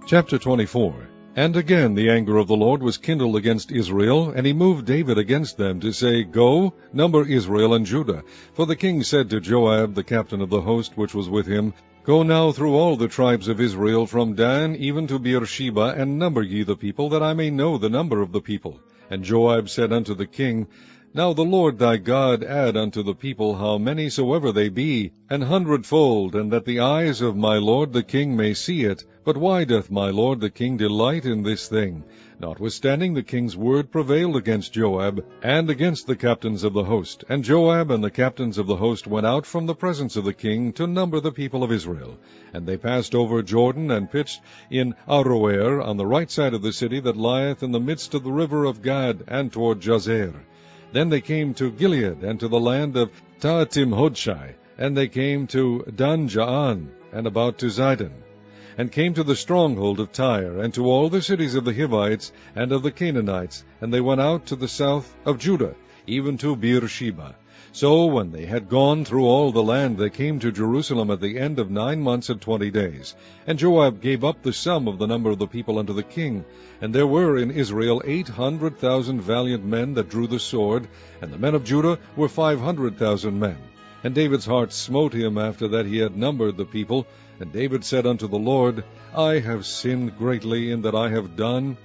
Chapter 24. And again the anger of the Lord was kindled against Israel, and he moved David against them, to say, Go, number Israel and Judah. For the king said to Joab, the captain of the host which was with him, Go now through all the tribes of Israel, from Dan even to Beersheba, and number ye the people, that I may know the number of the people. And Joab said unto the king, Now the Lord thy God add unto the people how many soever they be, 100-fold, and that the eyes of my lord the king may see it. But why doth my lord the king delight in this thing? Notwithstanding the king's word prevailed against Joab, and against the captains of the host. And Joab and the captains of the host went out from the presence of the king to number the people of Israel. And they passed over Jordan, and pitched in Aroer, on the right side of the city that lieth in the midst of the river of Gad, and toward Jazer. Then they came to Gilead, and to the land of Tahtim-Hodshai, and they came to Dan-Jaan, and about to Zidon, and came to the stronghold of Tyre, and to all the cities of the Hivites and of the Canaanites, and they went out to the south of Judah, even to Beersheba. So when they had gone through all the land, they came to Jerusalem at the end of 9 months and 20 days. And Joab gave up the sum of the number of the people unto the king. And there were in Israel 800,000 valiant men that drew the sword, and the men of Judah were 500,000 men. And David's heart smote him after that he had numbered the people. And David said unto the Lord, I have sinned greatly in that I have done.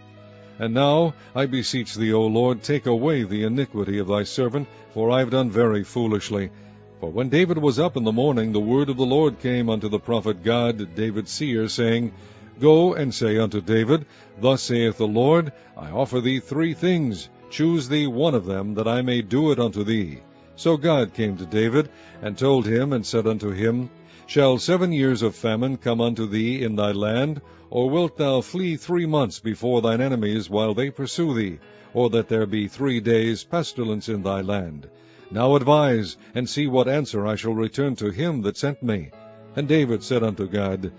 And now, I beseech thee, O Lord, take away the iniquity of thy servant, for I have done very foolishly. For when David was up in the morning, the word of the Lord came unto the prophet Gad, David's seer, saying, Go and say unto David, Thus saith the Lord, I offer thee 3 things. Choose thee one of them, that I may do it unto thee. So God came to David, and told him, and said unto him, Shall 7 years of famine come unto thee in thy land? Or wilt thou flee 3 months before thine enemies, while they pursue thee? Or that there be 3 days pestilence in thy land? Now advise, and see what answer I shall return to him that sent me. And David said unto God,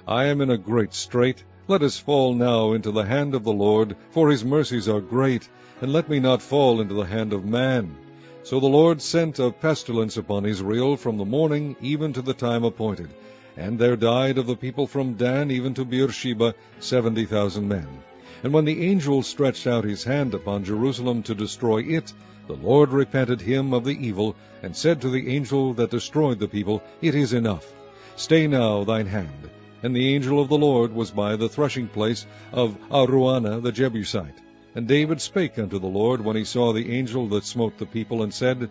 I am in a great strait. Let us fall now into the hand of the Lord, for his mercies are great, and let me not fall into the hand of man. So the Lord sent a pestilence upon Israel from the morning even to the time appointed. And there died of the people from Dan even to Beersheba 70,000 men. And when the angel stretched out his hand upon Jerusalem to destroy it, the Lord repented him of the evil, and said to the angel that destroyed the people, It is enough. Stay now thine hand. And the angel of the Lord was by the threshing place of Araunah the Jebusite. And David spake unto the Lord when he saw the angel that smote the people, and said,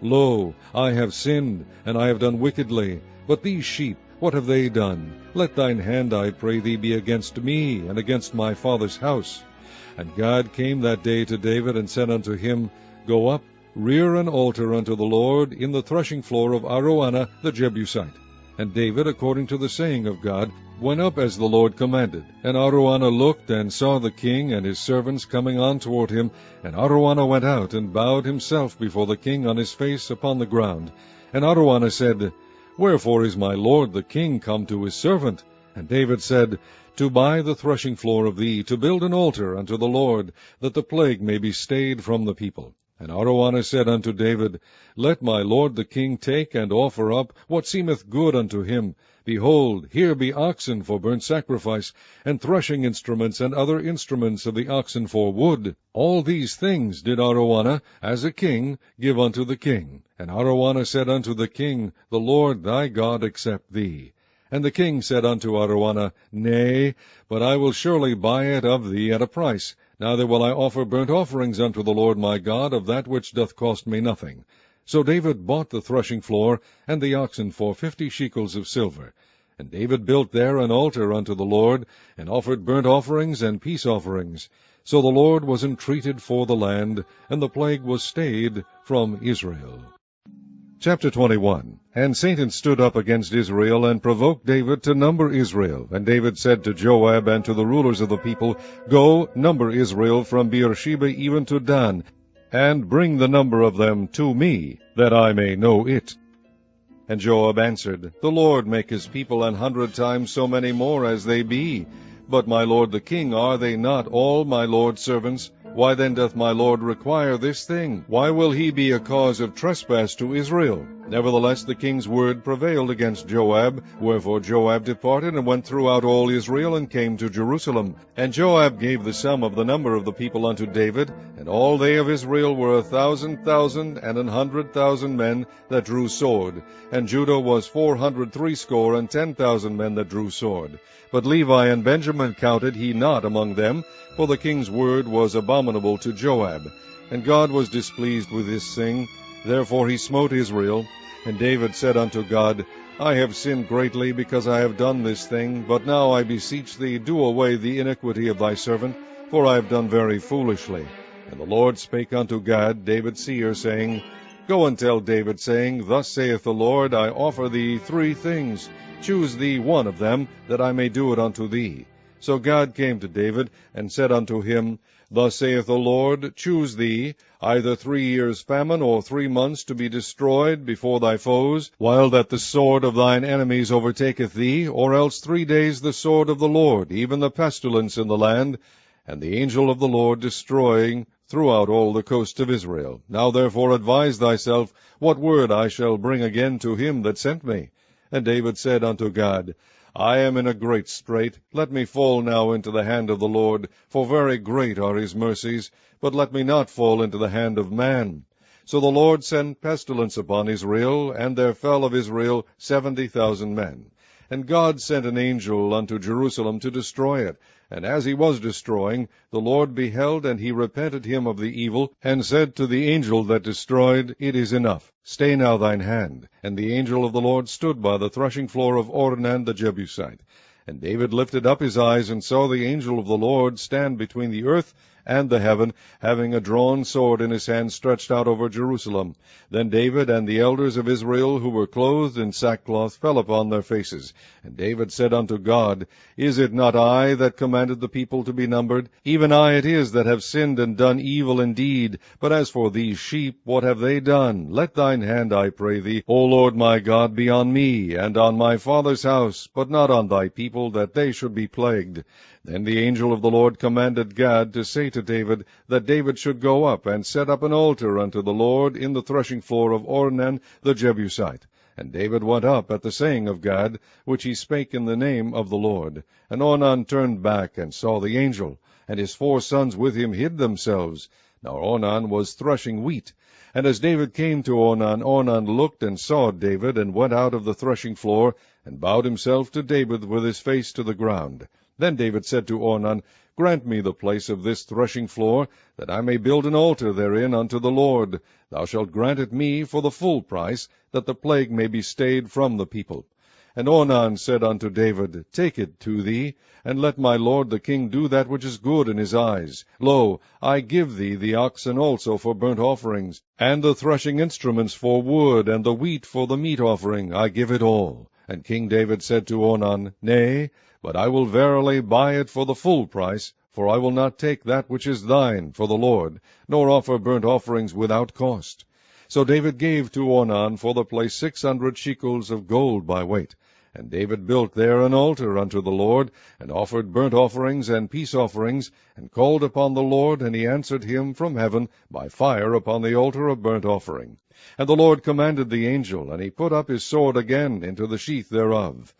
Lo, I have sinned, and I have done wickedly. But these sheep, what have they done? Let thine hand, I pray thee, be against me, and against my father's house. And God came that day to David, and said unto him, Go up, rear an altar unto the Lord in the threshing floor of Araunah the Jebusite. And David, according to the saying of God, went up as the Lord commanded. And Araunah looked, and saw the king and his servants coming on toward him. And Araunah went out, and bowed himself before the king on his face upon the ground. And Araunah said, Wherefore is my lord the king come to his servant? And David said, To buy the threshing floor of thee, to build an altar unto the Lord, that the plague may be stayed from the people. And Araunah said unto David, Let my lord the king take and offer up what seemeth good unto him. Behold, here be oxen for burnt sacrifice, and threshing instruments, and other instruments of the oxen for wood. All these things did Araunah, as a king, give unto the king. And Araunah said unto the king, The Lord thy God accept thee. And the king said unto Araunah, Nay, but I will surely buy it of thee at a price. Neither will I offer burnt offerings unto the Lord my God of that which doth cost me nothing. So David bought the threshing floor and the oxen for 50 shekels of silver. And David built there an altar unto the Lord, and offered burnt offerings and peace offerings. So the Lord was entreated for the land, and the plague was stayed from Israel. Chapter 21. And Satan stood up against Israel, and provoked David to number Israel. And David said to Joab and to the rulers of the people, Go, number Israel from Beersheba even to Dan, and bring the number of them to me, that I may know it. And Joab answered, The Lord make his people 100 times so many more as they be. But my lord the king, are they not all my lord's servants? Why then doth my Lord require this thing? Why will he be a cause of trespass to Israel? Nevertheless the king's word prevailed against Joab, wherefore Joab departed and went throughout all Israel, and came to Jerusalem. And Joab gave the sum of the number of the people unto David, and all they of Israel were 1,000,000 and 100,000 men that drew sword, and Judah was 460,10 men that drew sword. But Levi and Benjamin counted he not among them, for the king's word was abominable to Joab. And God was displeased with this thing, therefore he smote Israel. And David said unto God, I have sinned greatly, because I have done this thing. But now I beseech thee, do away the iniquity of thy servant, for I have done very foolishly. And the Lord spake unto Gad, David's seer, saying, Go and tell David, saying, Thus saith the Lord, I offer thee 3 things. Choose thee one of them, that I may do it unto thee. So God came to David, and said unto him, Thus saith the Lord, Choose thee either 3 years' famine, or 3 months to be destroyed before thy foes, while that the sword of thine enemies overtaketh thee, or else 3 days the sword of the Lord, even the pestilence in the land, and the angel of the Lord destroying throughout all the coast of Israel. Now therefore advise thyself what word I shall bring again to him that sent me. And David said unto God, I am in a great strait. Let me fall now into the hand of the Lord, for very great are his mercies, but let me not fall into the hand of man. So the Lord sent pestilence upon Israel, and there fell of Israel 70,000 men. And God sent an angel unto Jerusalem to destroy it. And as he was destroying, the Lord beheld, and he repented him of the evil, and said to the angel that destroyed, It is enough. Stay now thine hand. And the angel of the Lord stood by the threshing floor of Ornan the Jebusite. And David lifted up his eyes, and saw the angel of the Lord stand between the earth and the heaven, having a drawn sword in his hand stretched out over Jerusalem. Then David and the elders of Israel, who were clothed in sackcloth, fell upon their faces. And David said unto God, Is it not I that commanded the people to be numbered? Even I it is that have sinned and done evil indeed. But as for these sheep, what have they done? Let thine hand, I pray thee, O Lord my God, be on me, and on my father's house, but not on thy people, that they should be plagued. Then the angel of the Lord commanded Gad to say to David, that David should go up and set up an altar unto the Lord in the threshing floor of Ornan the Jebusite. And David went up at the saying of Gad, which he spake in the name of the Lord. And Ornan turned back and saw the angel, and his 4 sons with him hid themselves. Now Ornan was threshing wheat. And as David came to Ornan, Ornan looked and saw David, and went out of the threshing floor, and bowed himself to David with his face to the ground. Then David said to Ornan, Grant me the place of this threshing floor, that I may build an altar therein unto the Lord. Thou shalt grant it me for the full price, that the plague may be stayed from the people. And Ornan said unto David, Take it to thee, and let my lord the king do that which is good in his eyes. Lo, I give thee the oxen also for burnt offerings, and the threshing instruments for wood, and the wheat for the meat offering. I give it all. And King David said to Ornan, Nay, but I will verily buy it for the full price, for I will not take that which is thine for the Lord, nor offer burnt offerings without cost. So David gave to Ornan for the place 600 shekels of gold by weight. And David built there an altar unto the Lord, and offered burnt offerings and peace offerings, and called upon the Lord, and he answered him from heaven by fire upon the altar of burnt offering. And the Lord commanded the angel, and he put up his sword again into the sheath thereof.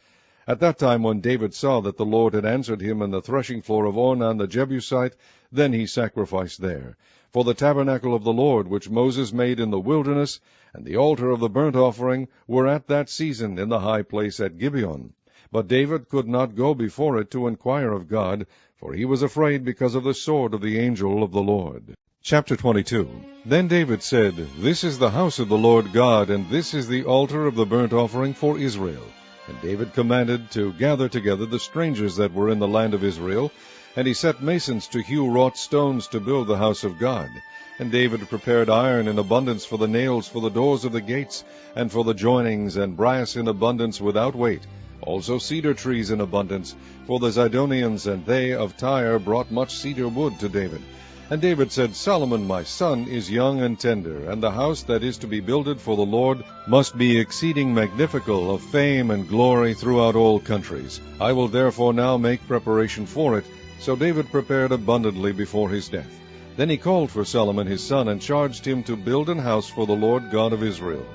At that time when David saw that the Lord had answered him in the threshing floor of Ornan the Jebusite, then he sacrificed there. For the tabernacle of the Lord, which Moses made in the wilderness, and the altar of the burnt offering, were at that season in the high place at Gibeon. But David could not go before it to inquire of God, for he was afraid because of the sword of the angel of the Lord. Chapter 22. Then David said, This is the house of the Lord God, and this is the altar of the burnt offering for Israel. And David commanded to gather together the strangers that were in the land of Israel, and he set masons to hew wrought stones to build the house of God. And David prepared iron in abundance for the nails for the doors of the gates, and for the joinings, and brass in abundance without weight, also cedar trees in abundance, for the Zidonians and they of Tyre brought much cedar wood to David. And David said, Solomon my son is young and tender, and the house that is to be builded for the Lord must be exceeding magnifical, of fame and glory throughout all countries. I will therefore now make preparation for it. So David prepared abundantly before his death. Then he called for Solomon his son, and charged him to build an house for the Lord God of Israel.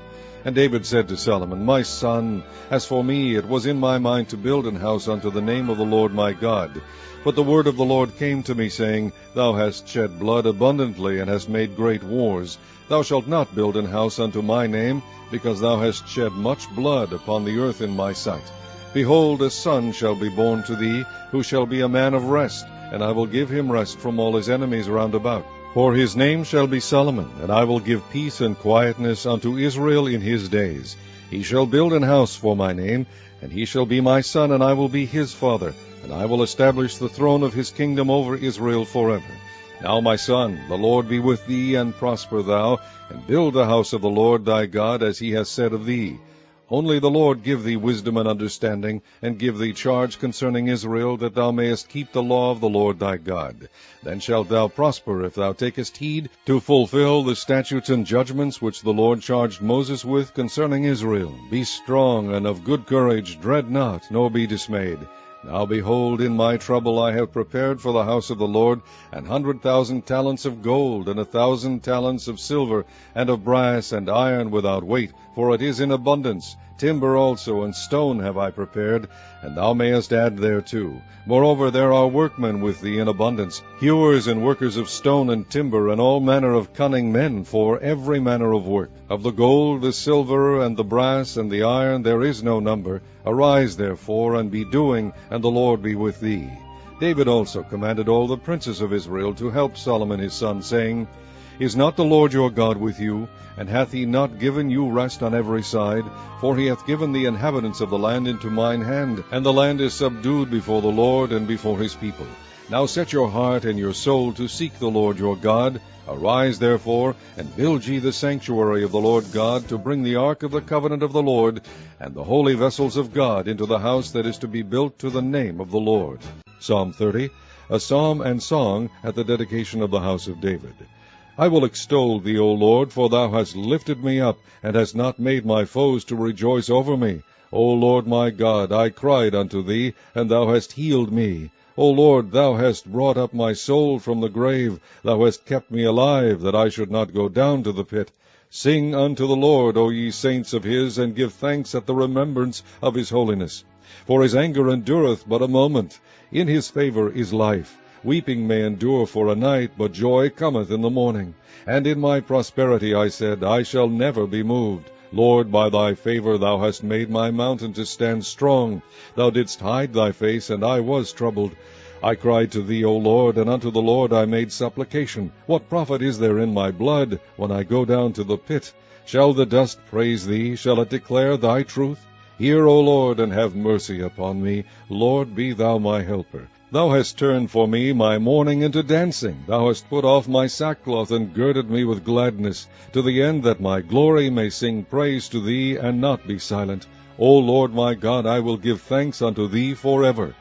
And David said to Solomon, My son, as for me, it was in my mind to build an house unto the name of the Lord my God. But the word of the Lord came to me, saying, Thou hast shed blood abundantly, and hast made great wars. Thou shalt not build an house unto my name, because thou hast shed much blood upon the earth in my sight. Behold, a son shall be born to thee, who shall be a man of rest, and I will give him rest from all his enemies round about. For his name shall be Solomon, and I will give peace and quietness unto Israel in his days. He shall build an house for my name, and he shall be my son, and I will be his father, and I will establish the throne of his kingdom over Israel forever. Now, my son, the Lord be with thee, and prosper thou, and build the house of the Lord thy God, as he has said of thee. Only the Lord give thee wisdom and understanding, and give thee charge concerning Israel, that thou mayest keep the law of the Lord thy God. Then shalt thou prosper, if thou takest heed to fulfill the statutes and judgments which the Lord charged Moses with concerning Israel. Be strong and of good courage, dread not, nor be dismayed. Now behold, in my trouble I have prepared for the house of the Lord 100,000 talents of gold, and 1,000 talents of silver, and of brass and iron without weight, for it is in abundance. Timber also and stone have I prepared, and thou mayest add thereto. Moreover, there are workmen with thee in abundance, hewers and workers of stone and timber, and all manner of cunning men for every manner of work. Of the gold, the silver, and the brass, and the iron there is no number. Arise, therefore, and be doing, and the Lord be with thee. David also commanded all the princes of Israel to help Solomon his son, saying, Is not the Lord your God with you? And hath he not given you rest on every side? For he hath given the inhabitants of the land into mine hand, and the land is subdued before the Lord and before his people. Now set your heart and your soul to seek the Lord your God. Arise, therefore, and build ye the sanctuary of the Lord God, to bring the ark of the covenant of the Lord, and the holy vessels of God, into the house that is to be built to the name of the Lord. Psalm 30, a psalm and song at the dedication of the house of David. I will extol thee, O Lord, for thou hast lifted me up, and hast not made my foes to rejoice over me. O Lord my God, I cried unto thee, and thou hast healed me. O Lord, thou hast brought up my soul from the grave. Thou hast kept me alive, that I should not go down to the pit. Sing unto the Lord, O ye saints of his, and give thanks at the remembrance of his holiness. For his anger endureth but a moment. In his favor is life. Weeping may endure for a night, but joy cometh in the morning. And in my prosperity I said, I shall never be moved. Lord, by thy favor thou hast made my mountain to stand strong. Thou didst hide thy face, and I was troubled. I cried to thee, O Lord, and unto the Lord I made supplication. What profit is there in my blood, when I go down to the pit? Shall the dust praise thee? Shall it declare thy truth? Hear, O Lord, and have mercy upon me. Lord, be thou my helper. Thou hast turned for me my mourning into dancing. Thou hast put off my sackcloth, and girded me with gladness, to the end that my glory may sing praise to thee, and not be silent. O Lord my God, I will give thanks unto thee forever.